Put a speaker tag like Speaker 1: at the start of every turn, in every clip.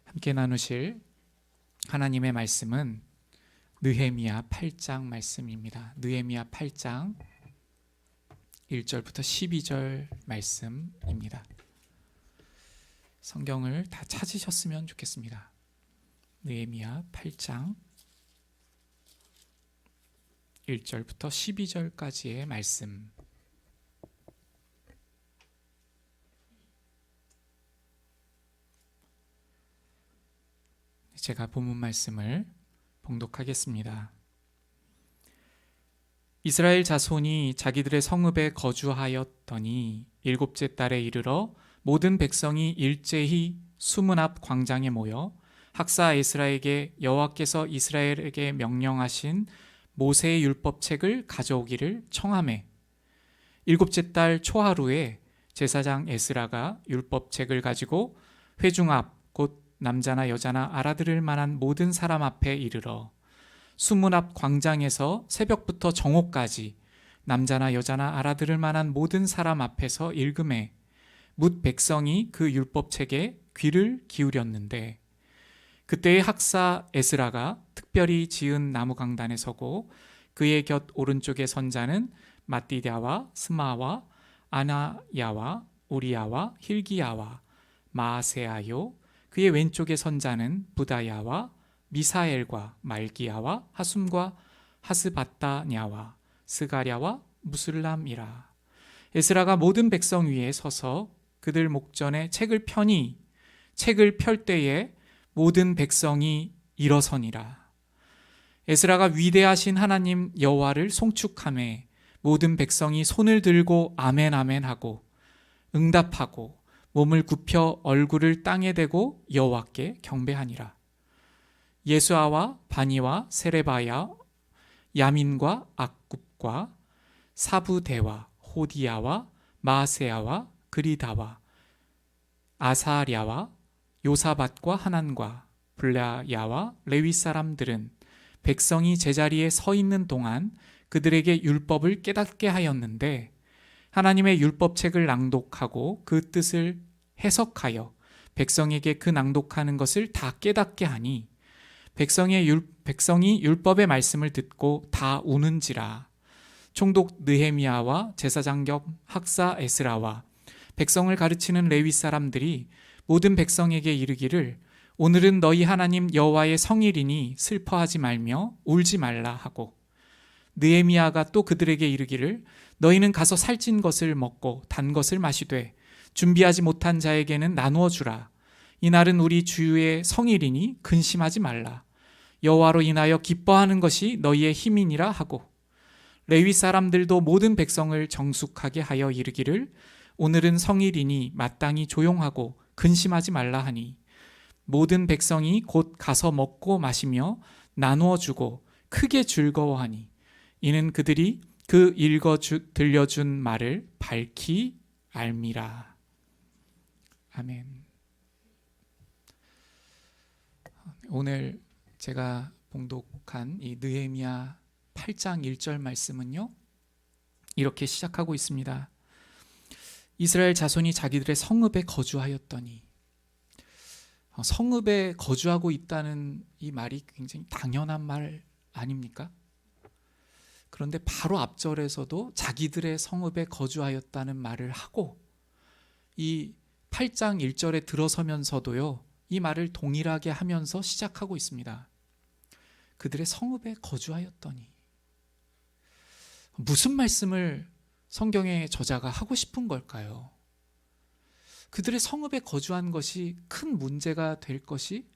Speaker 1: 함께 나누실 하나님의 말씀은 느헤미야 8장 말씀입니다. 느헤미야 8장 1절부터 12절 말씀입니다. 성경을 다 찾으셨으면 좋겠습니다. 느헤미야 8장 1절부터 12절까지의 말씀. 제가 본문 말씀을 봉독하겠습니다. 이스라엘 자손이 자기들의 성읍에 거주하였더니 일곱째 달에 이르러 모든 백성이 일제히 수문 앞 광장에 모여 학사 에스라에게 여호와께서 이스라엘에게 명령하신 모세의 율법책을 가져오기를 청하매, 일곱째 달 초하루에 제사장 에스라가 율법책을 가지고 회중 앞 곧 남자나 여자나 알아들을 만한 모든 사람 앞에 이르러 수문 앞 광장에서 새벽부터 정오까지 남자나 여자나 알아들을 만한 모든 사람 앞에서 읽음에 뭇 백성이 그 율법책에 귀를 기울였는데, 그때의 학사 에스라가 특별히 지은 나무 강단에 서고 그의 곁 오른쪽에 선 자는 마띠랴와 스마와 아나야와 우리야와 힐기야와 마아세아요, 그의 왼쪽에 선 자는 부다야와 미사엘과 말기야와 하숨과 하스바타냐와 스가랴와 무슬람이라. 에스라가 모든 백성 위에 서서 그들 목전에 책을 펴니 책을 펼 때에 모든 백성이 일어서니라. 에스라가 위대하신 하나님 여호와를 송축하매 모든 백성이 손을 들고 아멘 아멘 하고 응답하고 몸을 굽혀 얼굴을 땅에 대고 여호와께 경배하니라. 예수아와 바니와 세레바야, 야민과 악굽과 사부대와 호디야와 마세야와 그리다와 아사랴와 요사밧과 하난과 블라야와 레위 사람들은 백성이 제자리에 서 있는 동안 그들에게 율법을 깨닫게 하였는데, 하나님의 율법책을 낭독하고 그 뜻을 해석하여 백성에게 그 낭독하는 것을 다 깨닫게 하니 백성이 율법의 말씀을 듣고 다 우는지라. 총독 느헤미야와 제사장 겸 학사 에스라와 백성을 가르치는 레위 사람들이 모든 백성에게 이르기를, 오늘은 너희 하나님 여호와의 성일이니 슬퍼하지 말며 울지 말라 하고, 느헤미야가 또 그들에게 이르기를, 너희는 가서 살찐 것을 먹고 단 것을 마시되 준비하지 못한 자에게는 나누어 주라. 이날은 우리 주의 성일이니 근심하지 말라. 여호와로 인하여 기뻐하는 것이 너희의 힘이니라 하고, 레위 사람들도 모든 백성을 정숙하게 하여 이르기를, 오늘은 성일이니 마땅히 조용하고 근심하지 말라 하니, 모든 백성이 곧 가서 먹고 마시며 나누어 주고 크게 즐거워하니, 이는 그들이 그 들려준 말을 밝히 알미라. 아멘. 오늘 제가 봉독한 이 느헤미야 8장 1절 말씀은요, 이렇게 시작하고 있습니다. 이스라엘 자손이 자기들의 성읍에 거주하였더니. 성읍에 거주하고 있다는 이 말이 굉장히 당연한 말 아닙니까? 그런데 바로 앞절에서도 자기들의 성읍에 거주하였다는 말을 하고, 이 8장 1절에 들어서면서도요, 이 말을 동일하게 하면서 시작하고 있습니다. 그들의 성읍에 거주하였더니. 무슨 말씀을 성경의 저자가 하고 싶은 걸까요? 그들의 성읍에 거주한 것이 큰 문제가 될 것이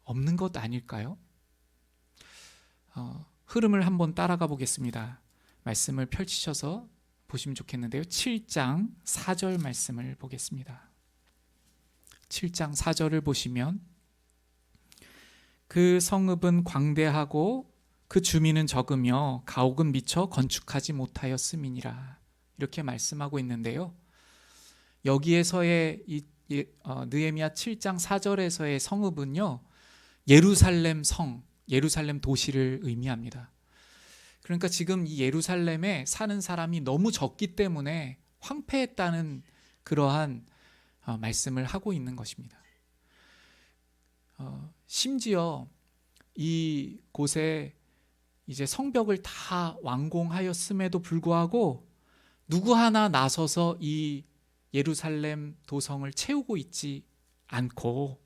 Speaker 1: 없는 것 아닐까요? 흐름을 한번 따라가 보겠습니다. 말씀을 펼치셔서 보시면 좋겠는데요. 7장 4절 말씀을 보겠습니다. 7장 4절을 보시면, 그 성읍은 광대하고 그 주민은 적으며 가옥은 미처 건축하지 못하였음이니라. 이렇게 말씀하고 있는데요. 여기에서의 느헤미야 7장 4절에서의 성읍은요, 예루살렘 성, 예루살렘 도시를 의미합니다. 그러니까 지금 이 예루살렘에 사는 사람이 너무 적기 때문에 황폐했다는 그러한 말씀을 하고 있는 것입니다. 심지어 이 곳에 이제 성벽을 다 완공하였음에도 불구하고 누구 하나 나서서 이 예루살렘 도성을 채우고 있지 않고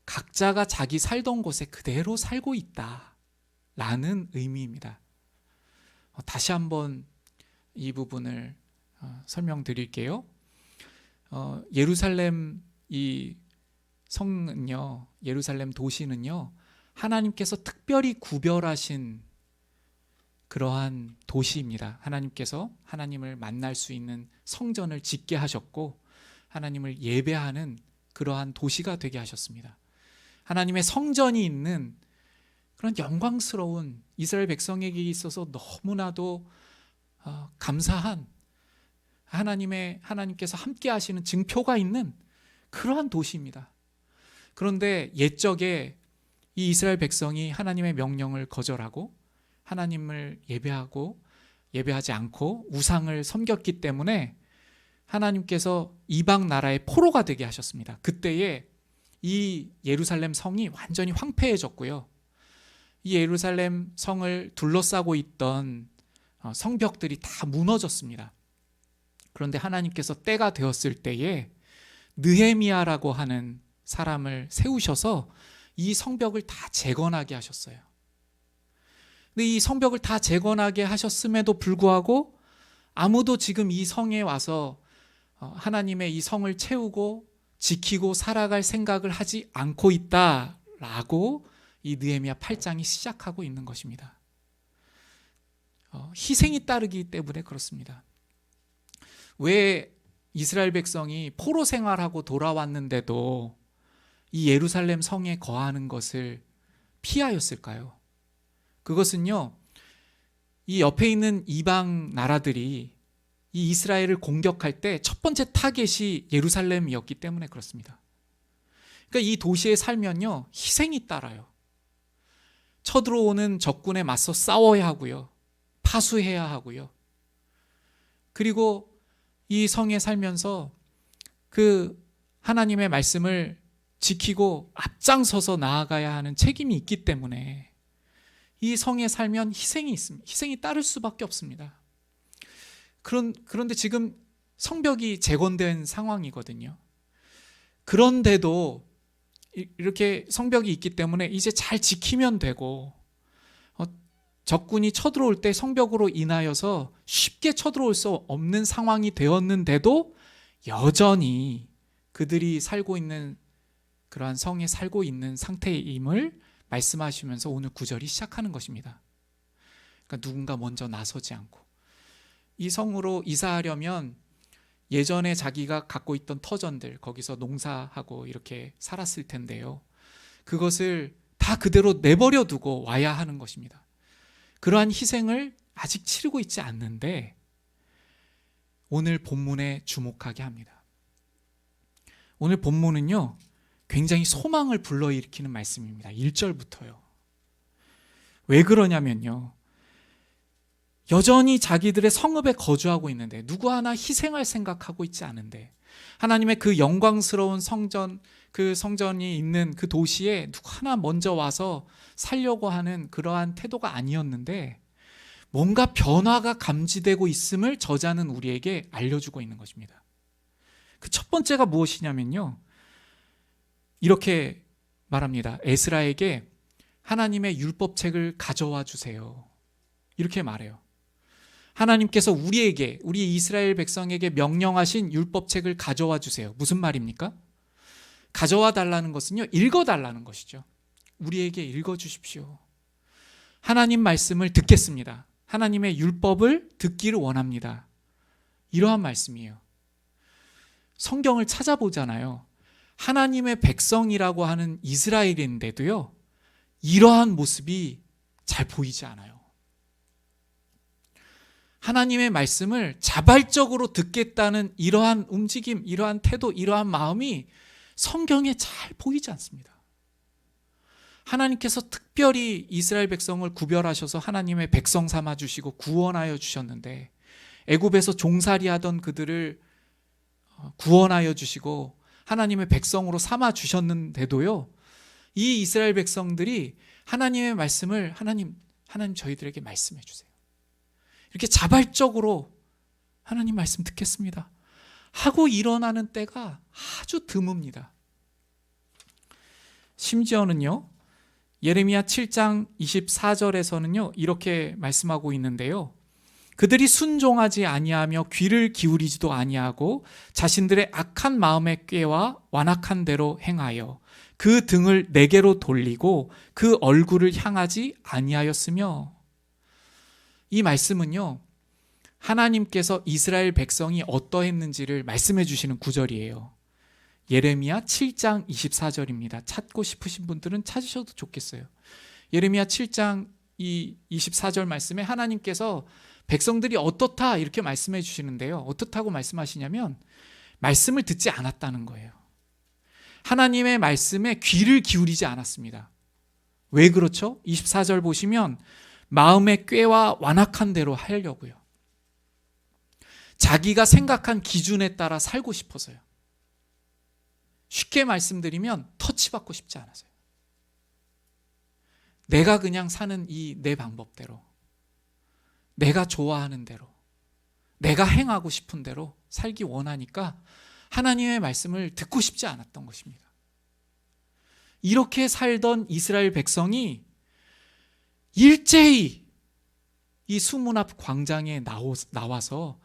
Speaker 1: 각자가 자기 살던 곳에 그대로 살고 있다라는 의미입니다. 다시 한번 이 부분을 설명드릴게요. 예루살렘 이 성은요, 예루살렘 도시는요, 하나님께서 특별히 구별하신 그러한 도시입니다. 하나님께서 하나님을 만날 수 있는 성전을 짓게 하셨고 하나님을 예배하는 그러한 도시가 되게 하셨습니다. 하나님의 성전이 있는 그런 영광스러운 이스라엘 백성에게 있어서 너무나도 감사한 하나님께서 함께 하시는 증표가 있는 그러한 도시입니다. 그런데 옛적에 이 이스라엘 백성이 하나님의 명령을 거절하고 하나님을 예배하지 않고 우상을 섬겼기 때문에 하나님께서 이방 나라의 포로가 되게 하셨습니다. 그때에 이 예루살렘 성이 완전히 황폐해졌고요. 이 예루살렘 성을 둘러싸고 있던 성벽들이 다 무너졌습니다. 그런데 하나님께서 때가 되었을 때에 느헤미야라고 하는 사람을 세우셔서 이 성벽을 다 재건하게 하셨어요. 근데 이 성벽을 다 재건하게 하셨음에도 불구하고 아무도 지금 이 성에 와서 하나님의 이 성을 채우고 지키고 살아갈 생각을 하지 않고 있다라고 이 느헤미야 8장이 시작하고 있는 것입니다. 희생이 따르기 때문에 그렇습니다. 왜 이스라엘 백성이 포로 생활하고 돌아왔는데도 이 예루살렘 성에 거하는 것을 피하였을까요? 그것은요, 이 옆에 있는 이방 나라들이 이 이스라엘을 공격할 때 첫 번째 타겟이 예루살렘이었기 때문에 그렇습니다. 그러니까 이 도시에 살면요, 희생이 따라요. 쳐들어오는 적군에 맞서 싸워야 하고요, 파수해야 하고요. 그리고 이 성에 살면서 그 하나님의 말씀을 지키고 앞장서서 나아가야 하는 책임이 있기 때문에 이 성에 살면 희생이 있습니다. 희생이 따를 수밖에 없습니다. 그런데 지금 성벽이 재건된 상황이거든요. 그런데도 이렇게 성벽이 있기 때문에 이제 잘 지키면 되고 적군이 쳐들어올 때 성벽으로 인하여서 쉽게 쳐들어올 수 없는 상황이 되었는데도 여전히 그들이 살고 있는 그러한 성에 살고 있는 상태임을 말씀하시면서 오늘 구절이 시작하는 것입니다. 그러니까 누군가 먼저 나서지 않고 이 성으로 이사하려면 예전에 자기가 갖고 있던 터전들 거기서 농사하고 이렇게 살았을 텐데요. 그것을 다 그대로 내버려 두고 와야 하는 것입니다. 그러한 희생을 아직 치르고 있지 않는데 오늘 본문에 주목하게 합니다. 오늘 본문은요, 굉장히 소망을 불러일으키는 말씀입니다. 1절부터요. 왜 그러냐면요, 여전히 자기들의 성읍에 거주하고 있는데 누구 하나 희생할 생각하고 있지 않은데 하나님의 그 영광스러운 성전, 그 성전이 있는 그 도시에 누구 하나 먼저 와서 살려고 하는 그러한 태도가 아니었는데 뭔가 변화가 감지되고 있음을 저자는 우리에게 알려주고 있는 것입니다. 그 첫 번째가 무엇이냐면요, 이렇게 말합니다. 에스라에게 하나님의 율법책을 가져와 주세요. 이렇게 말해요. 하나님께서 우리에게, 우리 이스라엘 백성에게 명령하신 율법책을 가져와 주세요. 무슨 말입니까? 가져와 달라는 것은요, 읽어 달라는 것이죠. 우리에게 읽어 주십시오. 하나님 말씀을 듣겠습니다. 하나님의 율법을 듣기를 원합니다. 이러한 말씀이에요. 성경을 찾아보잖아요. 하나님의 백성이라고 하는 이스라엘인데도요, 이러한 모습이 잘 보이지 않아요. 하나님의 말씀을 자발적으로 듣겠다는 이러한 움직임, 이러한 태도, 이러한 마음이 성경에 잘 보이지 않습니다. 하나님께서 특별히 이스라엘 백성을 구별하셔서 하나님의 백성 삼아 주시고 구원하여 주셨는데 애굽에서 종살이 하던 그들을 구원하여 주시고 하나님의 백성으로 삼아 주셨는데도요, 이 이스라엘 백성들이 하나님의 말씀을 하나님 저희들에게 말씀해 주세요. 이렇게 자발적으로 하나님 말씀 듣겠습니다 하고 일어나는 때가 아주 드뭅니다. 심지어는요, 예레미야 7장 24절에서는요 이렇게 말씀하고 있는데요, 그들이 순종하지 아니하며 귀를 기울이지도 아니하고 자신들의 악한 마음의 꾀와 완악한 대로 행하여 그 등을 내게로 돌리고 그 얼굴을 향하지 아니하였으며. 이 말씀은요, 하나님께서 이스라엘 백성이 어떠했는지를 말씀해 주시는 구절이에요. 예레미야 7장 24절입니다. 찾고 싶으신 분들은 찾으셔도 좋겠어요. 예레미야 7장 이 24절 말씀에 하나님께서 백성들이 어떻다 이렇게 말씀해 주시는데요, 어떻다고 말씀하시냐면 말씀을 듣지 않았다는 거예요. 하나님의 말씀에 귀를 기울이지 않았습니다. 왜 그렇죠? 24절 보시면 마음의 꾀와 완악한 대로 하려고요. 자기가 생각한 기준에 따라 살고 싶어서요. 쉽게 말씀드리면 터치받고 싶지 않아서요. 내가 그냥 사는 이 내 방법대로, 내가 좋아하는 대로, 내가 행하고 싶은 대로 살기 원하니까 하나님의 말씀을 듣고 싶지 않았던 것입니다. 이렇게 살던 이스라엘 백성이 일제히 이 수문 앞 광장에 나와서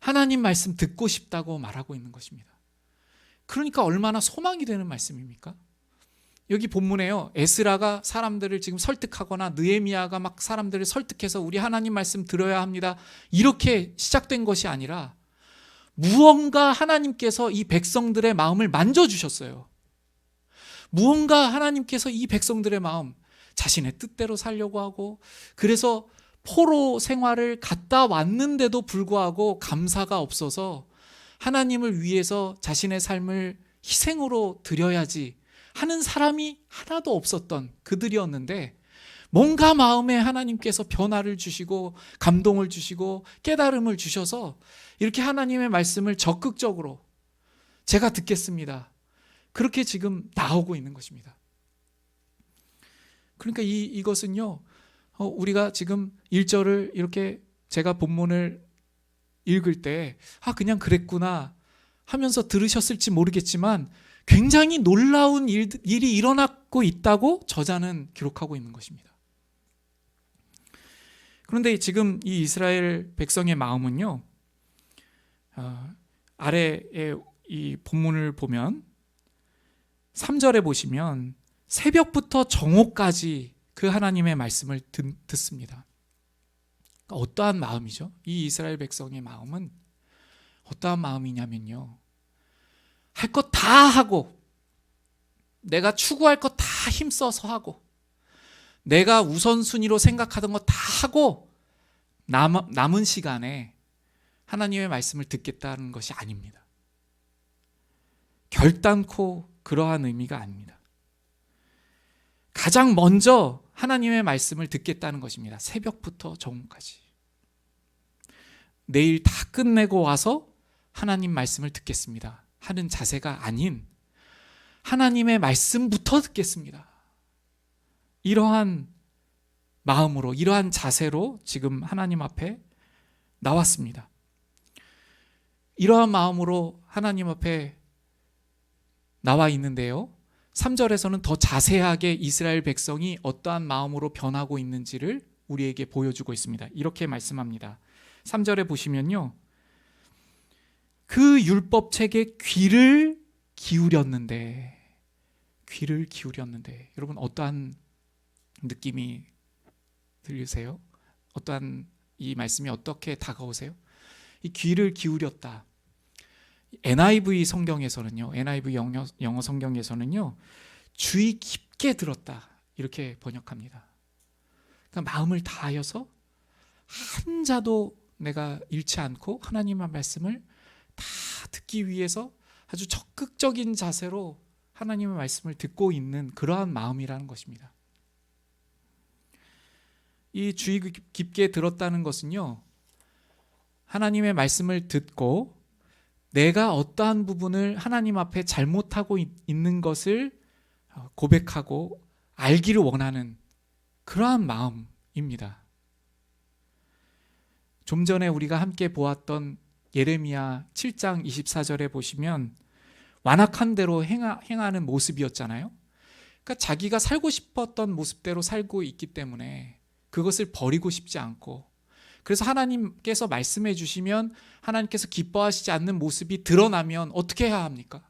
Speaker 1: 하나님 말씀 듣고 싶다고 말하고 있는 것입니다. 그러니까 얼마나 소망이 되는 말씀입니까? 여기 본문에요, 에스라가 사람들을 지금 설득하거나 느헤미야가 막 사람들을 설득해서 우리 하나님 말씀 들어야 합니다 이렇게 시작된 것이 아니라 무언가 하나님께서 이 백성들의 마음을 만져주셨어요. 무언가 하나님께서 이 백성들의 마음, 자신의 뜻대로 살려고 하고, 그래서 포로 생활을 갔다 왔는데도 불구하고 감사가 없어서 하나님을 위해서 자신의 삶을 희생으로 드려야지 하는 사람이 하나도 없었던 그들이었는데, 뭔가 마음에 하나님께서 변화를 주시고 감동을 주시고 깨달음을 주셔서 이렇게 하나님의 말씀을 적극적으로 제가 듣겠습니다, 그렇게 지금 나오고 있는 것입니다. 그러니까 이것은요, 우리가 지금 1절을 이렇게 제가 본문을 읽을 때 그냥 그랬구나 하면서 들으셨을지 모르겠지만 굉장히 놀라운 일이 일어나고 있다고 저자는 기록하고 있는 것입니다. 그런데 지금 이 이스라엘 백성의 마음은요, 아래에 이 본문을 보면 3절에 보시면 새벽부터 정오까지 그 하나님의 말씀을 듣습니다. 그러니까 어떠한 마음이죠? 이 이스라엘 백성의 마음은 어떠한 마음이냐면요, 할 것 다 하고, 내가 추구할 것 다 힘써서 하고, 내가 우선순위로 생각하던 거 다 하고 남은 시간에 하나님의 말씀을 듣겠다는 것이 아닙니다. 결단코 그러한 의미가 아닙니다. 가장 먼저 하나님의 말씀을 듣겠다는 것입니다. 새벽부터 정오까지. 내일 다 끝내고 와서 하나님 말씀을 듣겠습니다 하는 자세가 아닌 하나님의 말씀부터 듣겠습니다, 이러한 마음으로, 이러한 자세로 지금 하나님 앞에 나왔습니다. 이러한 마음으로 하나님 앞에 나와 있는데요, 3절에서는 더 자세하게 이스라엘 백성이 어떠한 마음으로 변하고 있는지를 우리에게 보여주고 있습니다. 이렇게 말씀합니다. 3절에 보시면요, 그 율법책에 귀를 기울였는데, 여러분 어떠한 느낌이 들리세요? 어떠한 이 말씀이 어떻게 다가오세요? 이 귀를 기울였다. NIV 성경에서는요, NIV 영어 성경에서는요, 주의 깊게 들었다 이렇게 번역합니다. 그러니까 마음을 다하여서 한 자도 내가 잃지 않고 하나님의 말씀을 다 듣기 위해서 아주 적극적인 자세로 하나님의 말씀을 듣고 있는 그러한 마음이라는 것입니다. 이 주의 깊게 들었다는 것은요, 하나님의 말씀을 듣고 내가 어떠한 부분을 하나님 앞에 잘못하고 있는 것을 고백하고 알기를 원하는 그러한 마음입니다. 좀 전에 우리가 함께 보았던 예레미야 7장 24절에 보시면 완악한 대로 행하는 모습이었잖아요. 그러니까 자기가 살고 싶었던 모습대로 살고 있기 때문에 그것을 버리고 싶지 않고, 그래서 하나님께서 말씀해 주시면 하나님께서 기뻐하시지 않는 모습이 드러나면 어떻게 해야 합니까?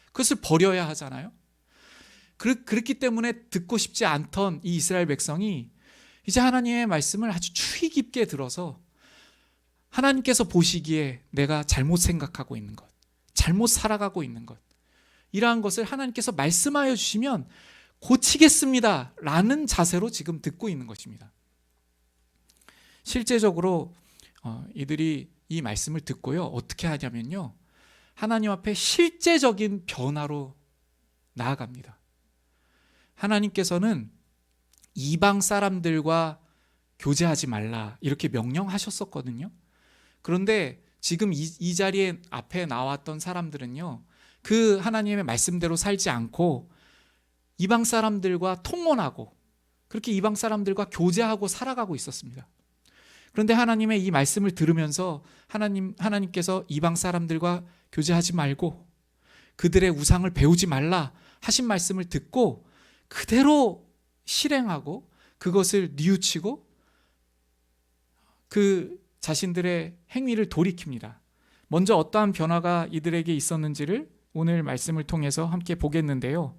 Speaker 1: 그것을 버려야 하잖아요. 그렇기 때문에 듣고 싶지 않던 이 이스라엘 백성이 이제 하나님의 말씀을 아주 추위 깊게 들어서 하나님께서 보시기에 내가 잘못 생각하고 있는 것, 잘못 살아가고 있는 것, 이러한 것을 하나님께서 말씀하여 주시면 고치겠습니다 라는 자세로 지금 듣고 있는 것입니다. 실제적으로 이들이 이 말씀을 듣고요, 어떻게 하냐면요, 하나님 앞에 실제적인 변화로 나아갑니다. 하나님께서는 이방 사람들과 교제하지 말라 이렇게 명령하셨었거든요. 그런데 지금 이 자리에 앞에 나왔던 사람들은요, 그 하나님의 말씀대로 살지 않고 이방 사람들과 통혼하고 그렇게 이방 사람들과 교제하고 살아가고 있었습니다. 그런데 하나님의 이 말씀을 들으면서 하나님께서 이방 사람들과 교제하지 말고 그들의 우상을 배우지 말라 하신 말씀을 듣고 그대로 실행하고 그것을 뉘우치고 그 자신들의 행위를 돌이킵니다. 먼저 어떠한 변화가 이들에게 있었는지를 오늘 말씀을 통해서 함께 보겠는데요.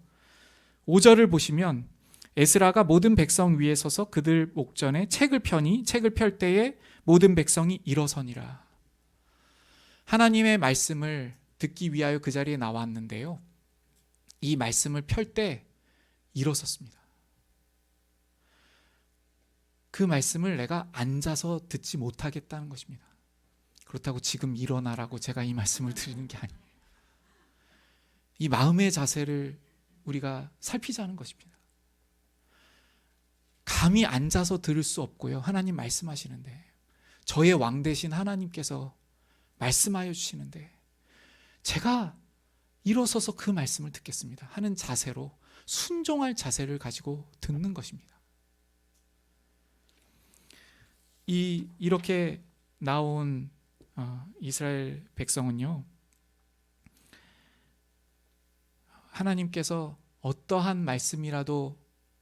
Speaker 1: 5절을 보시면 에스라가 모든 백성 위에 서서 그들 목전에 책을 펴니 책을 펼 때에 모든 백성이 일어서니라. 하나님의 말씀을 듣기 위하여 그 자리에 나왔는데요, 이 말씀을 펼 때 일어섰습니다. 그 말씀을 내가 앉아서 듣지 못하겠다는 것입니다. 그렇다고 지금 일어나라고 제가 이 말씀을 드리는 게 아니에요. 이 마음의 자세를 우리가 살피자는 것입니다. 감히 앉아서 들을 수 없고요, 하나님 말씀하시는데, 저의 왕 되신 하나님께서 말씀하여 주시는데 제가 일어서서 그 말씀을 듣겠습니다 하는 자세로, 순종할 자세를 가지고 듣는 것입니다. 이렇게 나온 이스라엘 백성은요, 하나님께서 어떠한 말씀이라도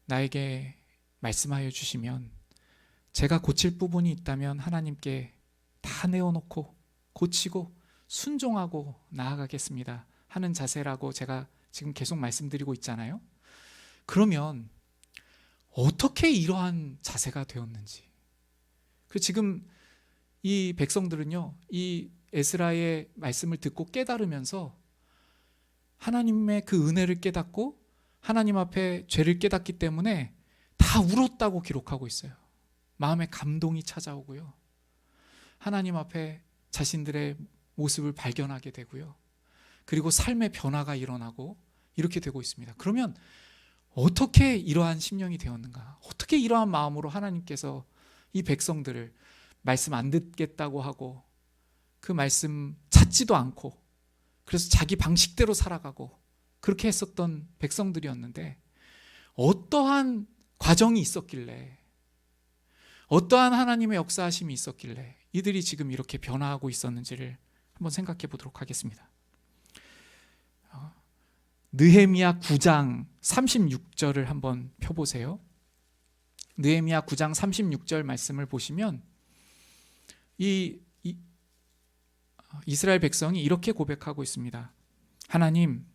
Speaker 1: 나에게 말씀하여 주시면 제가 고칠 부분이 있다면 하나님께 다 내어놓고 고치고 순종하고 나아가겠습니다 하는 자세라고 제가 지금 계속 말씀드리고 있잖아요. 그러면 어떻게 이러한 자세가 되었는지, 지금 이 백성들은요, 이 에스라의 말씀을 듣고 깨달으면서 하나님의 그 은혜를 깨닫고 하나님 앞에 죄를 깨닫기 때문에 다 울었다고 기록하고 있어요. 마음에 감동이 찾아오고요, 하나님 앞에 자신들의 모습을 발견하게 되고요, 그리고 삶의 변화가 일어나고 이렇게 되고 있습니다. 그러면 어떻게 이러한 심령이 되었는가? 어떻게 이러한 마음으로 하나님께서 이 백성들을 말씀 안 듣겠다고 하고 그 말씀 찾지도 않고 그래서 자기 방식대로 살아가고 그렇게 했었던 백성들이었는데, 어떠한 과정이 있었길래, 어떠한 하나님의 역사하심이 있었길래 이들이 지금 이렇게 변화하고 있었는지를 한번 생각해 보도록 하겠습니다. 느헤미야 9장 36절을 한번 펴보세요. 느헤미야 9장 36절 말씀을 보시면 이스라엘 백성이 이렇게 고백하고 있습니다. 하나님,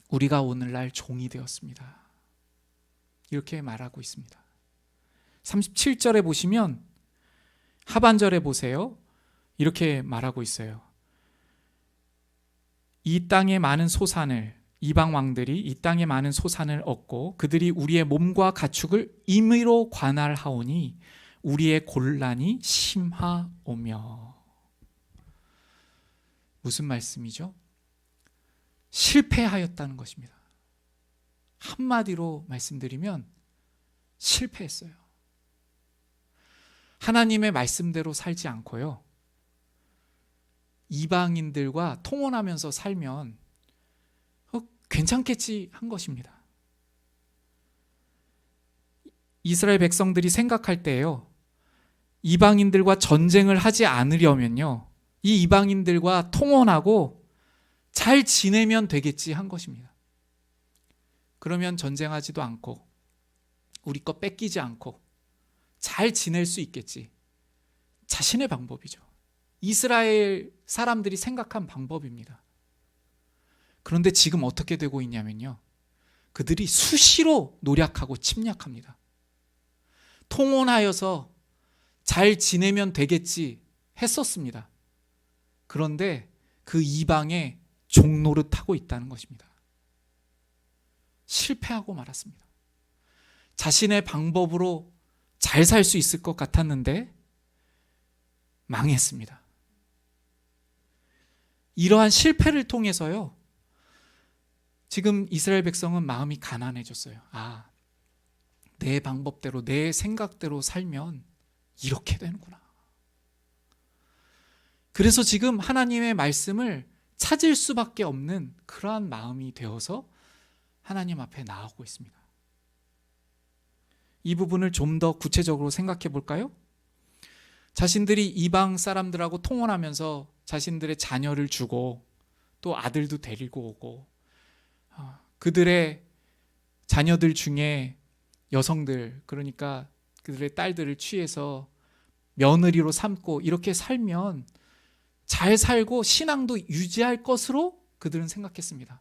Speaker 1: 우리가 오늘날 종이 되었습니다. 이렇게 말하고 있습니다. 37절에 보시면 하반절에 보세요. 이렇게 말하고 있어요. 이 땅의 많은 소산을, 이방 왕들이 이 땅의 많은 소산을 얻고 그들이 우리의 몸과 가축을 임의로 관할하오니 우리의 곤란이 심하오며. 무슨 말씀이죠? 실패하였다는 것입니다. 한마디로 말씀드리면 실패했어요. 하나님의 말씀대로 살지 않고요, 이방인들과 통혼하면서 살면 괜찮겠지 한 것입니다. 이스라엘 백성들이 생각할 때에요, 이방인들과 전쟁을 하지 않으려면요, 이 이방인들과 통혼하고 잘 지내면 되겠지 한 것입니다. 그러면 전쟁하지도 않고 우리 거 뺏기지 않고 잘 지낼 수 있겠지. 자신의 방법이죠. 이스라엘 사람들이 생각한 방법입니다. 그런데 지금 어떻게 되고 있냐면요, 그들이 수시로 노력하고 침략합니다. 통혼하여서 잘 지내면 되겠지 했었습니다. 그런데 그 이방에 종노릇하고 있다는 것입니다. 실패하고 말았습니다. 자신의 방법으로 잘 살 수 있을 것 같았는데 망했습니다. 이러한 실패를 통해서요, 지금 이스라엘 백성은 마음이 가난해졌어요. 아, 내 방법대로 내 생각대로 살면 이렇게 되는구나. 그래서 지금 하나님의 말씀을 찾을 수밖에 없는 그러한 마음이 되어서 하나님 앞에 나아오고 있습니다. 이 부분을 좀 더 구체적으로 생각해 볼까요? 자신들이 이방 사람들하고 통혼하면서 자신들의 자녀를 주고 또 아들도 데리고 오고, 그들의 자녀들 중에 여성들, 그러니까 그들의 딸들을 취해서 며느리로 삼고 이렇게 살면 잘 살고 신앙도 유지할 것으로 그들은 생각했습니다.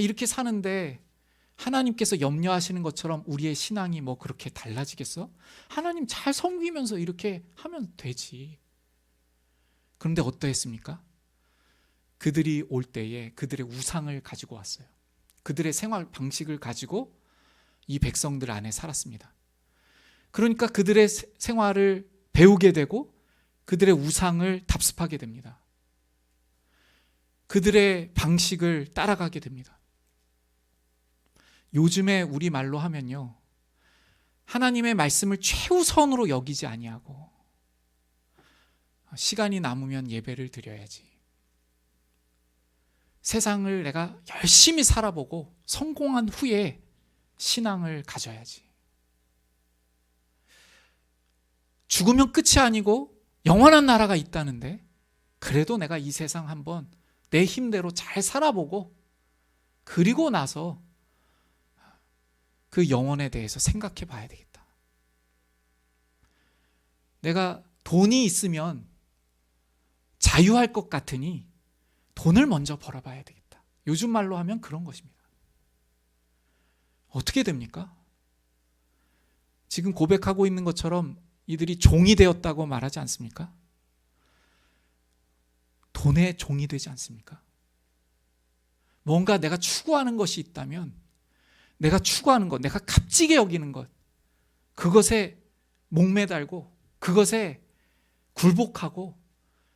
Speaker 1: 이렇게 사는데 하나님께서 염려하시는 것처럼 우리의 신앙이 뭐 그렇게 달라지겠어? 하나님 잘 섬기면서 이렇게 하면 되지. 그런데 어떠했습니까? 그들이 올 때에 그들의 우상을 가지고 왔어요. 그들의 생활 방식을 가지고 이 백성들 안에 살았습니다. 그러니까 그들의 생활을 배우게 되고 그들의 우상을 답습하게 됩니다. 그들의 방식을 따라가게 됩니다. 요즘에 우리 말로 하면요, 하나님의 말씀을 최우선으로 여기지 아니하고 시간이 남으면 예배를 드려야지, 세상을 내가 열심히 살아보고 성공한 후에 신앙을 가져야지, 죽으면 끝이 아니고 영원한 나라가 있다는데 그래도 내가 이 세상 한번 내 힘대로 잘 살아보고 그리고 나서 그 영혼에 대해서 생각해 봐야 되겠다. 내가 돈이 있으면 자유할 것 같으니 돈을 먼저 벌어봐야 되겠다. 요즘 말로 하면 그런 것입니다. 어떻게 됩니까? 지금 고백하고 있는 것처럼 이들이 종이 되었다고 말하지 않습니까? 돈의 종이 되지 않습니까? 뭔가 내가 추구하는 것이 있다면 내가 추구하는 것, 내가 값지게 여기는 것, 그것에 목매달고 그것에 굴복하고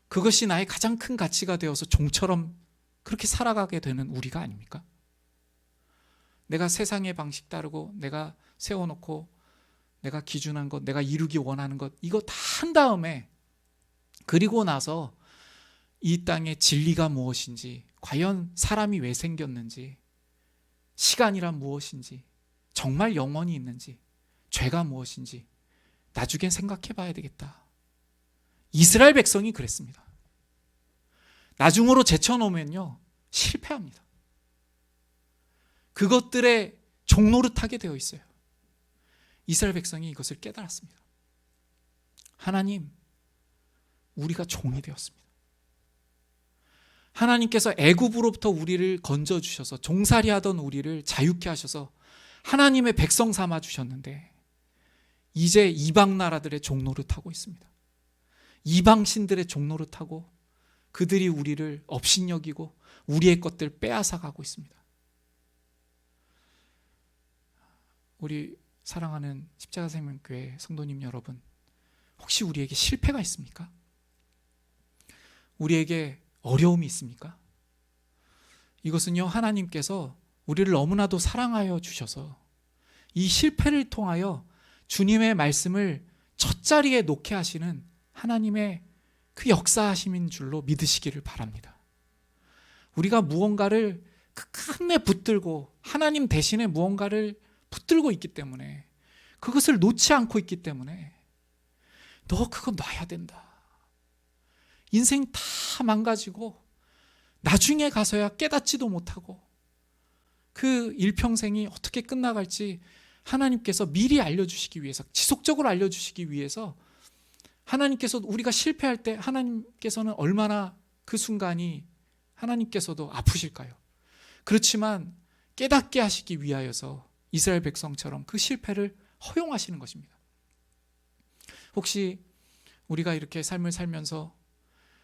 Speaker 1: 그것이 나의 가장 큰 가치가 되어서 종처럼 그렇게 살아가게 되는 우리가 아닙니까? 내가 세상의 방식 따르고 내가 세워놓고 내가 기준한 것, 내가 이루기 원하는 것, 이거 다 한 다음에 그리고 나서 이 땅의 진리가 무엇인지, 과연 사람이 왜 생겼는지, 시간이란 무엇인지, 정말 영원이 있는지, 죄가 무엇인지 나중에 생각해 봐야 되겠다. 이스라엘 백성이 그랬습니다. 나중으로 제쳐놓으면요 실패합니다. 그것들의 종노릇하게 되어 있어요. 이스라엘 백성이 이것을 깨달았습니다. 하나님, 우리가 종이 되었습니다. 하나님께서 애굽으로부터 우리를 건져주셔서 종살이 하던 우리를 자유케 하셔서 하나님의 백성 삼아 주셨는데 이제 이방 나라들의 종노릇하고 있습니다. 이방 신들의 종노릇하고 그들이 우리를 업신여기고 우리의 것들 빼앗아가고 있습니다. 우리 사랑하는 십자가생명교회 성도님 여러분, 혹시 우리에게 실패가 있습니까? 우리에게 어려움이 있습니까? 이것은요, 하나님께서 우리를 너무나도 사랑하여 주셔서 이 실패를 통하여 주님의 말씀을 첫자리에 놓게 하시는 하나님의 그 역사하심인 줄로 믿으시기를 바랍니다. 우리가 무언가를 끝내 붙들고 하나님 대신에 무언가를 붙들고 있기 때문에 그것을 놓지 않고 있기 때문에 너 그거 놔야 된다. 인생 다 망가지고 나중에 가서야 깨닫지도 못하고 그 일평생이 어떻게 끝나갈지 하나님께서 미리 알려주시기 위해서, 지속적으로 알려주시기 위해서, 하나님께서 우리가 실패할 때 하나님께서는 얼마나 그 순간이 하나님께서도 아프실까요? 그렇지만 깨닫게 하시기 위하여서 이스라엘 백성처럼 그 실패를 허용하시는 것입니다. 혹시 우리가 이렇게 삶을 살면서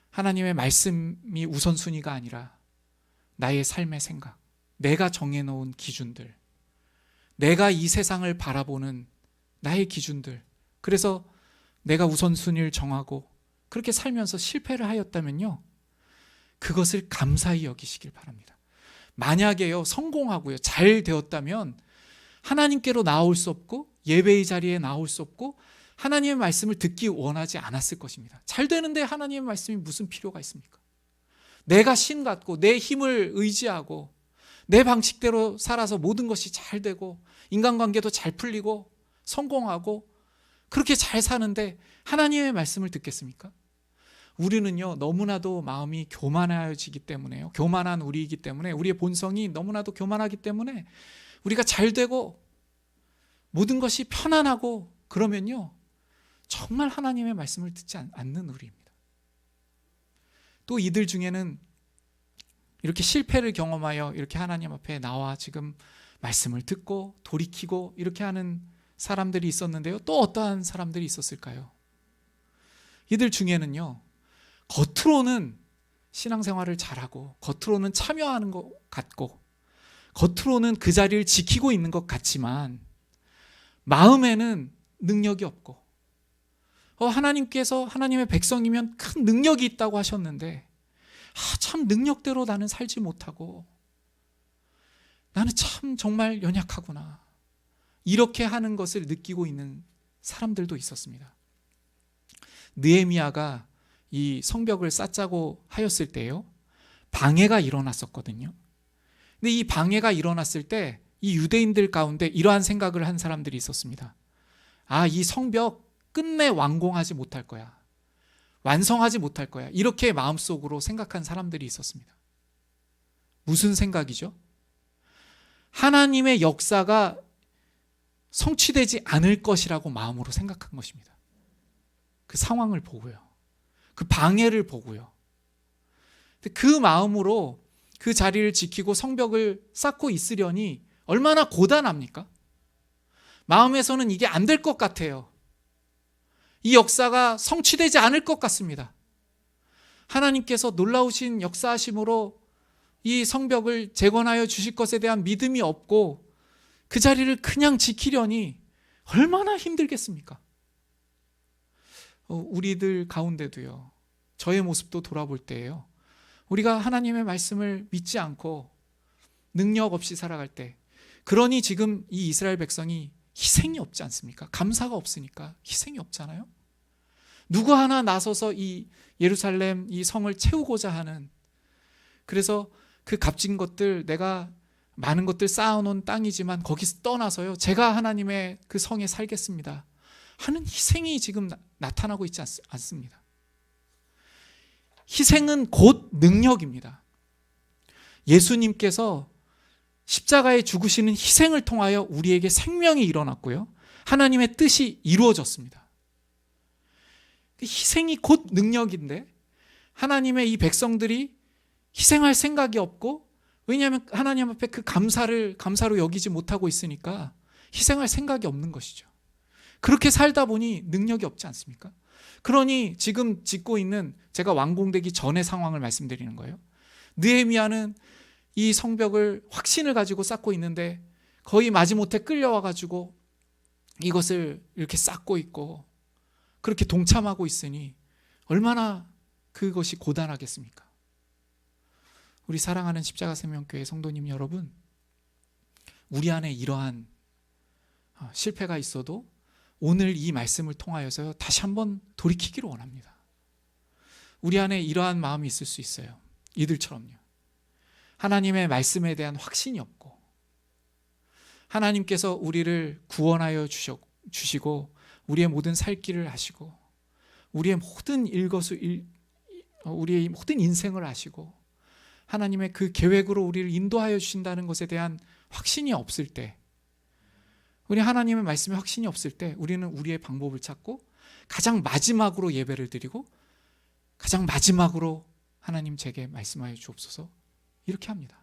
Speaker 1: 하나님의 말씀이 우선순위가 아니라 나의 삶의 생각, 내가 정해놓은 기준들, 내가 이 세상을 바라보는 나의 기준들, 그래서 내가 우선순위를 정하고 그렇게 살면서 실패를 하였다면요, 그것을 감사히 여기시길 바랍니다. 만약에요, 성공하고요, 잘 되었다면 하나님께로 나올 수 없고 예배의 자리에 나올 수 없고 하나님의 말씀을 듣기 원하지 않았을 것입니다. 잘 되는데 하나님의 말씀이 무슨 필요가 있습니까? 내가 신 같고 내 힘을 의지하고 내 방식대로 살아서 모든 것이 잘 되고 인간관계도 잘 풀리고 성공하고 그렇게 잘 사는데 하나님의 말씀을 듣겠습니까? 우리는요, 너무나도 마음이 교만해지기 때문에요, 교만한 우리이기 때문에, 우리의 본성이 너무나도 교만하기 때문에 우리가 잘 되고 모든 것이 편안하고 그러면요, 정말 하나님의 말씀을 듣지 않는 우리입니다. 또 이들 중에는 이렇게 실패를 경험하여 이렇게 하나님 앞에 나와 지금 말씀을 듣고 돌이키고 이렇게 하는 사람들이 있었는데요, 또 어떠한 사람들이 있었을까요? 이들 중에는요, 겉으로는 신앙생활을 잘하고 겉으로는 참여하는 것 같고 겉으로는 그 자리를 지키고 있는 것 같지만 마음에는 능력이 없고, 하나님께서 하나님의 백성이면 큰 능력이 있다고 하셨는데 참 능력대로 나는 살지 못하고 나는 참 정말 연약하구나, 이렇게 하는 것을 느끼고 있는 사람들도 있었습니다. 느헤미야가 이 성벽을 쌓자고 하였을 때요, 방해가 일어났었거든요. 근데 이 방해가 일어났을 때 이 유대인들 가운데 이러한 생각을 한 사람들이 있었습니다. 이 성벽 끝내 완공하지 못할 거야, 완성하지 못할 거야, 이렇게 마음속으로 생각한 사람들이 있었습니다. 무슨 생각이죠? 하나님의 역사가 성취되지 않을 것이라고 마음으로 생각한 것입니다. 그 상황을 보고요, 그 방해를 보고요. 그 마음으로 그 자리를 지키고 성벽을 쌓고 있으려니 얼마나 고단합니까? 마음에서는 이게 안 될 것 같아요. 이 역사가 성취되지 않을 것 같습니다. 하나님께서 놀라우신 역사하심으로 이 성벽을 재건하여 주실 것에 대한 믿음이 없고 그 자리를 그냥 지키려니 얼마나 힘들겠습니까? 우리들 가운데도요, 저의 모습도 돌아볼 때예요, 우리가 하나님의 말씀을 믿지 않고 능력 없이 살아갈 때, 그러니 지금 이 이스라엘 백성이 희생이 없지 않습니까? 감사가 없으니까 희생이 없잖아요. 누구 하나 나서서 이 예루살렘 이 성을 채우고자 하는, 그래서 그 값진 것들, 내가 많은 것들 쌓아놓은 땅이지만 거기서 떠나서요, 제가 하나님의 그 성에 살겠습니다 하는 희생이 지금 나타나고 있지 않습니다. 희생은 곧 능력입니다. 예수님께서 십자가에 죽으시는 희생을 통하여 우리에게 생명이 일어났고요, 하나님의 뜻이 이루어졌습니다. 희생이 곧 능력인데 하나님의 이 백성들이 희생할 생각이 없고, 왜냐하면 하나님 앞에 그 감사로 여기지 못하고 있으니까 희생할 생각이 없는 것이죠. 그렇게 살다 보니 능력이 없지 않습니까? 그러니 지금 짓고 있는, 제가 완공되기 전의 상황을 말씀드리는 거예요. 느헤미야는 이 성벽을 확신을 가지고 쌓고 있는데 거의 마지못해 끌려와가지고 이것을 이렇게 쌓고 있고 그렇게 동참하고 있으니 얼마나 그것이 고단하겠습니까? 우리 사랑하는 십자가 생명교회 성도님 여러분, 우리 안에 이러한 실패가 있어도 오늘 이 말씀을 통하여서 다시 한번 돌이키기를 원합니다. 우리 안에 이러한 마음이 있을 수 있어요. 이들처럼요. 하나님의 말씀에 대한 확신이 없고, 하나님께서 우리를 구원하여 주셨고 주시고 우리의 모든 살 길을 아시고 우리의 모든 인생을 아시고 하나님의 그 계획으로 우리를 인도하여 주신다는 것에 대한 확신이 없을 때, 우리 하나님의 말씀에 확신이 없을 때 우리는 우리의 방법을 찾고 가장 마지막으로 예배를 드리고 가장 마지막으로 하나님 제게 말씀하여 주옵소서 이렇게 합니다.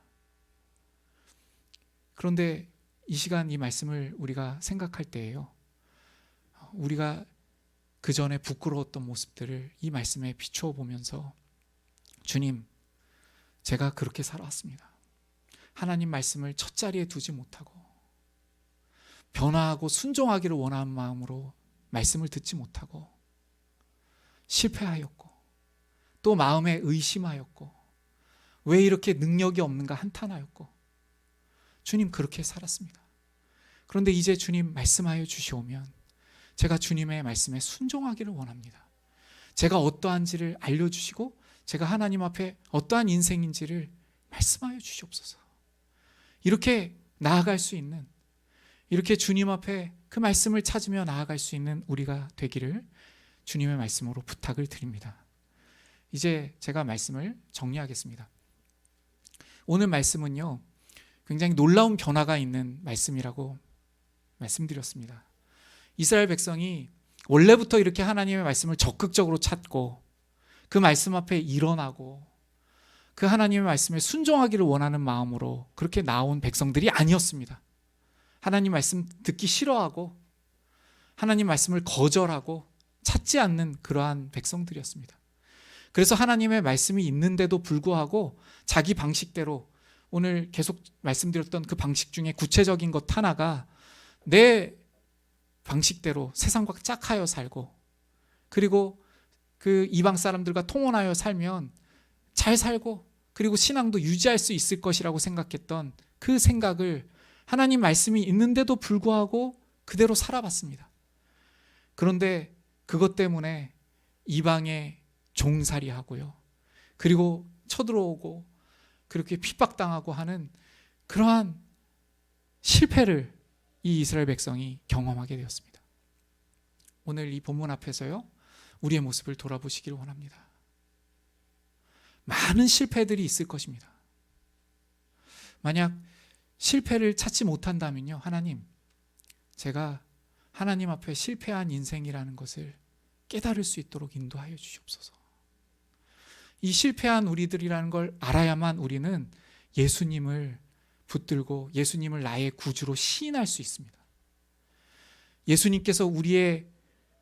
Speaker 1: 그런데 이 시간 이 말씀을 우리가 생각할 때에요, 우리가 그 전에 부끄러웠던 모습들을 이 말씀에 비추어 보면서 주님, 제가 그렇게 살아왔습니다. 하나님 말씀을 첫 자리에 두지 못하고 변화하고 순종하기를 원하는 마음으로 말씀을 듣지 못하고 실패하였고 또 마음에 의심하였고 왜 이렇게 능력이 없는가 한탄하였고 주님 그렇게 살았습니다. 그런데 이제 주님 말씀하여 주시오면 제가 주님의 말씀에 순종하기를 원합니다. 제가 어떠한지를 알려주시고 제가 하나님 앞에 어떠한 인생인지를 말씀하여 주시옵소서. 이렇게 나아갈 수 있는, 이렇게 주님 앞에 그 말씀을 찾으며 나아갈 수 있는 우리가 되기를 주님의 말씀으로 부탁을 드립니다. 이제 제가 말씀을 정리하겠습니다. 오늘 말씀은요, 굉장히 놀라운 변화가 있는 말씀이라고 말씀드렸습니다. 이스라엘 백성이 원래부터 이렇게 하나님의 말씀을 적극적으로 찾고 그 말씀 앞에 일어나고 그 하나님의 말씀에 순종하기를 원하는 마음으로 그렇게 나온 백성들이 아니었습니다. 하나님 말씀 듣기 싫어하고 하나님 말씀을 거절하고 찾지 않는 그러한 백성들이었습니다. 그래서 하나님의 말씀이 있는데도 불구하고 자기 방식대로, 오늘 계속 말씀드렸던 그 방식 중에 구체적인 것 하나가 내 방식대로 세상과 짝하여 살고 그리고 그 이방 사람들과 통혼하여 살면 잘 살고 그리고 신앙도 유지할 수 있을 것이라고 생각했던 그 생각을 하나님 말씀이 있는데도 불구하고 그대로 살아봤습니다. 그런데 그것 때문에 이방에 종살이하고요, 그리고 쳐들어오고 그렇게 핍박당하고 하는 그러한 실패를 이 이스라엘 백성이 경험하게 되었습니다. 오늘 이 본문 앞에서요, 우리의 모습을 돌아보시기를 원합니다. 많은 실패들이 있을 것입니다. 만약 실패를 찾지 못한다면요, 하나님, 제가 하나님 앞에 실패한 인생이라는 것을 깨달을 수 있도록 인도하여 주시옵소서. 이 실패한 우리들이라는 걸 알아야만 우리는 예수님을 붙들고 예수님을 나의 구주로 시인할 수 있습니다. 예수님께서 우리의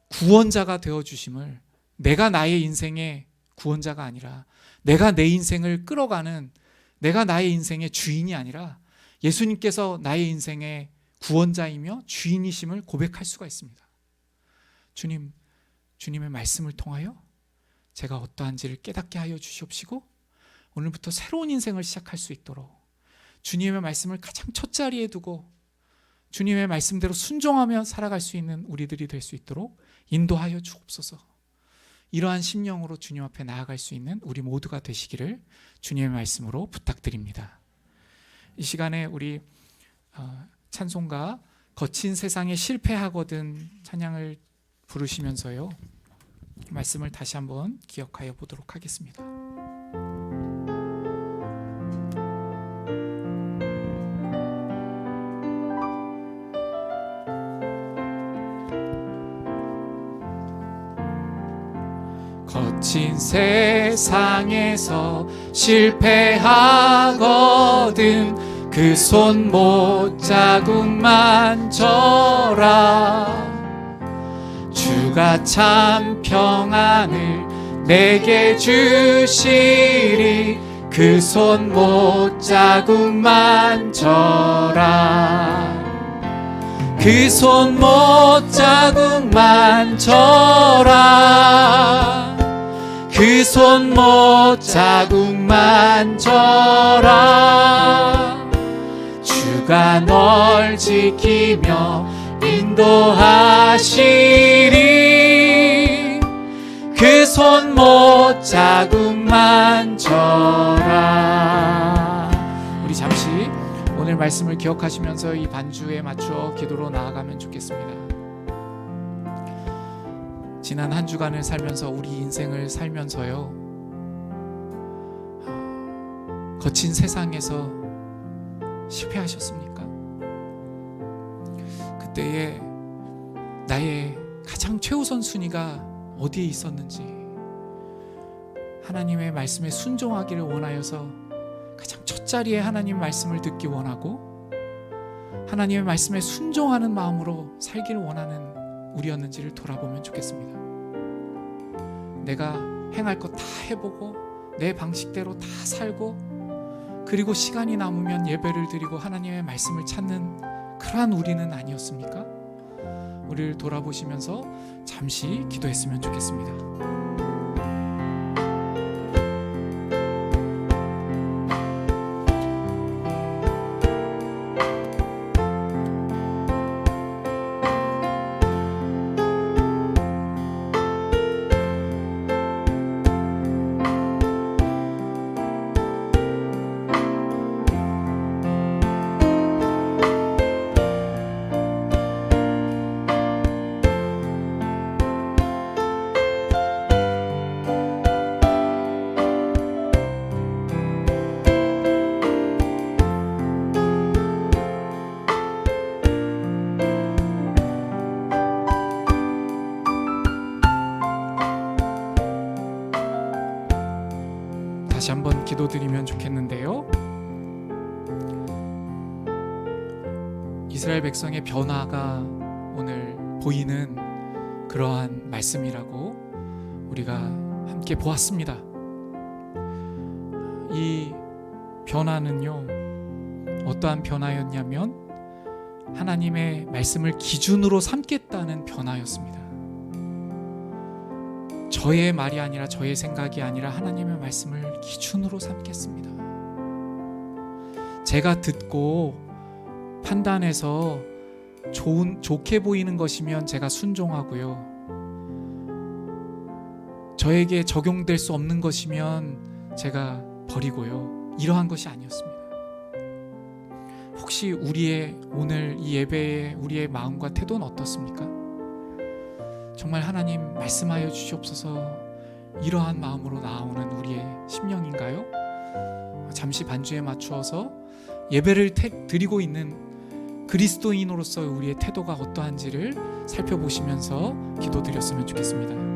Speaker 1: 구원자가 되어주심을, 내가 나의 인생의 구원자가 아니라 내가 내 인생을 끌어가는, 내가 나의 인생의 주인이 아니라 예수님께서 나의 인생의 구원자이며 주인이심을 고백할 수가 있습니다. 주님, 주님의 말씀을 통하여 제가 어떠한지를 깨닫게 하여 주시옵시고 오늘부터 새로운 인생을 시작할 수 있도록 주님의 말씀을 가장 첫 자리에 두고 주님의 말씀대로 순종하며 살아갈 수 있는 우리들이 될 수 있도록 인도하여 주옵소서. 이러한 심령으로 주님 앞에 나아갈 수 있는 우리 모두가 되시기를 주님의 말씀으로 부탁드립니다. 이 시간에 우리 찬송가 거친 세상에 실패하거든 찬양을 부르시면서요, 말씀을 다시 한번 기억하여 보도록 하겠습니다. 거친 세상에서 실패하거든 그 손못 자국만 져라. 주가 참 평안을 내게 주시리. 그 손못 자국만 져라. 그 손못 자국만 져라. 그 손못 자국만 져라. 주가 널 지키며 인도하시리. 그 손못 자국만 져라. 우리 잠시 오늘 말씀을 기억하시면서 이 반주에 맞추어 기도로 나아가면 좋겠습니다. 지난 한 주간을 살면서 우리 인생을 살면서요, 거친 세상에서 실패하셨습니까? 그때에 나의 가장 최우선 순위가 어디에 있었는지, 하나님의 말씀에 순종하기를 원하여서 가장 첫 자리에 하나님 말씀을 듣기 원하고 하나님의 말씀에 순종하는 마음으로 살기를 원하는 우리였는지를 돌아보면 좋겠습니다. 내가 행할 것 다 해보고 내 방식대로 다 살고, 그리고 시간이 남으면 예배를 드리고 하나님의 말씀을 찾는 그러한 우리는 아니었습니까? 우리를 돌아보시면서 잠시 기도했으면 좋겠습니다. 다시 한번 기도드리면 좋겠는데요, 이스라엘 백성의 변화가 오늘 보이는 그러한 말씀이라고 우리가 함께 보았습니다. 이 변화는요, 어떠한 변화였냐면 하나님의 말씀을 기준으로 삼겠다는 변화였습니다. 저의 말이 아니라, 저의 생각이 아니라 하나님의 말씀을 기준으로 삼겠습니다. 제가 듣고 판단해서 좋게 보이는 것이면 제가 순종하고요, 저에게 적용될 수 없는 것이면 제가 버리고요, 이러한 것이 아니었습니다. 혹시 우리의 오늘 이 예배에 우리의 마음과 태도는 어떻습니까? 정말 하나님 말씀하여 주시옵소서, 이러한 마음으로 나오는 우리의 심령인가요? 잠시 반주에 맞추어서 예배를 드리고 있는 그리스도인으로서 우리의 태도가 어떠한지를 살펴보시면서 기도드렸으면 좋겠습니다.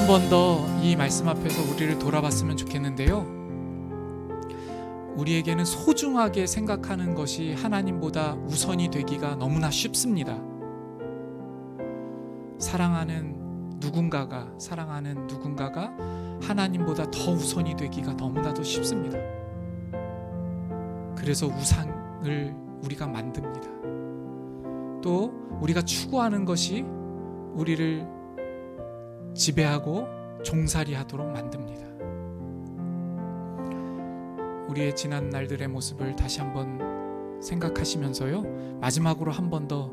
Speaker 1: 한 번 더 이 말씀 앞에서 우리를 돌아봤으면 좋겠는데요, 우리에게는 소중하게 생각하는 것이 하나님보다 우선이 되기가 너무나 쉽습니다. 사랑하는 누군가가 하나님보다 더 우선이 되기가 너무나도 쉽습니다. 그래서 우상을 우리가 만듭니다. 또 우리가 추구하는 것이 우리를 지배하고 종살이하도록 만듭니다. 우리의 지난 날들의 모습을 다시 한번 생각하시면서요, 마지막으로 한 번 더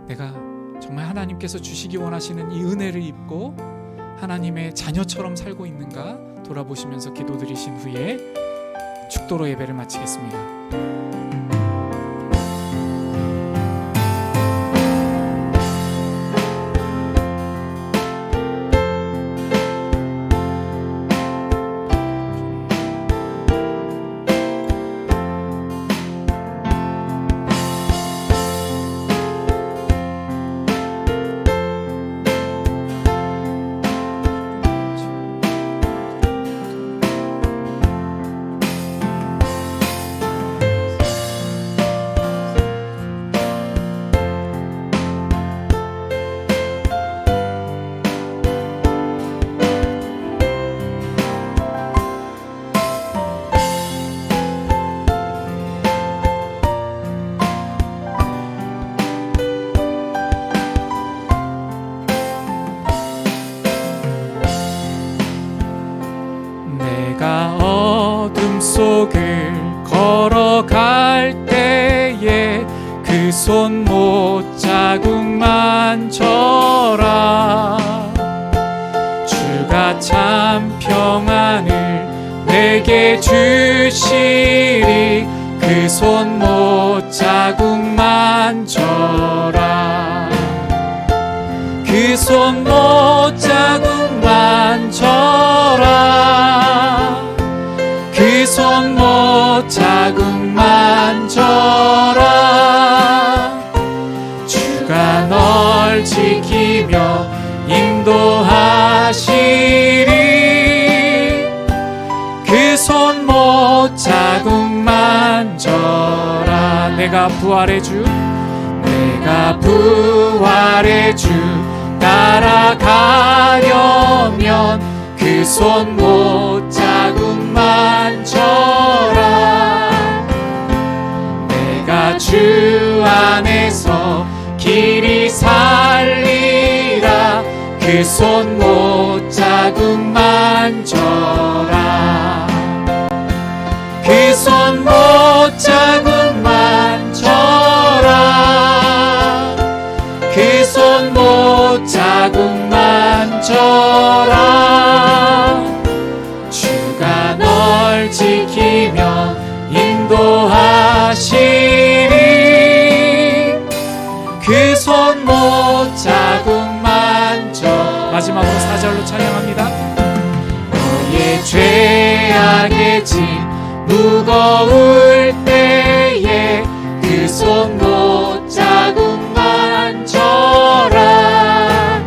Speaker 1: 내가 정말 하나님께서 주시기 원하시는 이 은혜를 입고 하나님의 자녀처럼 살고 있는가 돌아보시면서 기도드리신 후에 축도로 예배를 마치겠습니다. 손 못자국만 져라. 주가 참 평안을 내게 주시리. 그 손 못자국만 져라. 그 손 못자국만 져라. 그 손 못자국만 져라. 주가 널 지키며 인도하시리. 그 손 못자국만 져라. 내가 부활의 주, 내가 부활의 주 따라가려면 그 손 못자국만 져라. 내가 주 안에서 길이 살리라. 그 손 못자국만 져라. 그 손 못자국만 져라. 그 손 못자국만 져라. 주가 널 지키며 인도하시리. 그 손 못자국만 져. 마지막으로 4절로 찬양합니다. 너의 죄악의 짐 무거울 때에 그 손 못자국만 져라.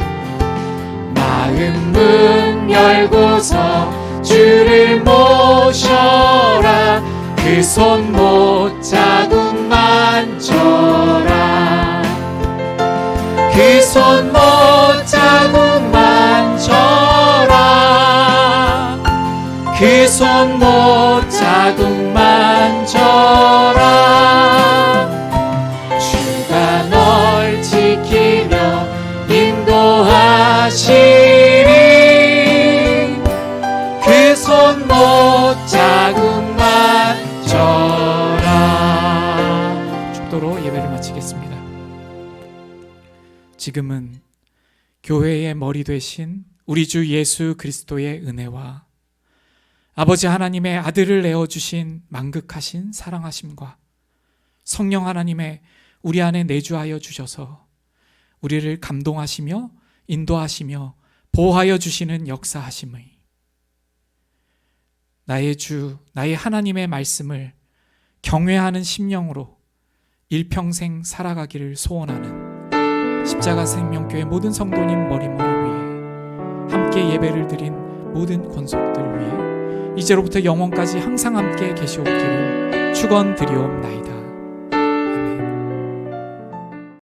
Speaker 1: 마음 문 열고서 주를 모셔라. 그 손 못자국만 져라. 그 손 못자국만 져라. 그 손 못자국만 져라. 주가 널 지키며 인도하시리. 그 손 못자국만 져라. 축도로 예배를 마치겠습니다. 지금은 교회의 머리 되신 우리 주 예수 그리스도의 은혜와 아버지 하나님의 아들을 내어주신 만극하신 사랑하심과 성령 하나님의 우리 안에 내주하여 주셔서 우리를 감동하시며 인도하시며 보호하여 주시는 역사하심의 나의 주, 나의 하나님의 말씀을 경외하는 심령으로 일평생 살아가기를 소원하는 십자가 생명교회 모든 성도님 머리머리 위에 함께 예배를 드린 모든 권속들 위에 이제로부터 영원까지 항상 함께 계시옵기를 축원드리옵나이다.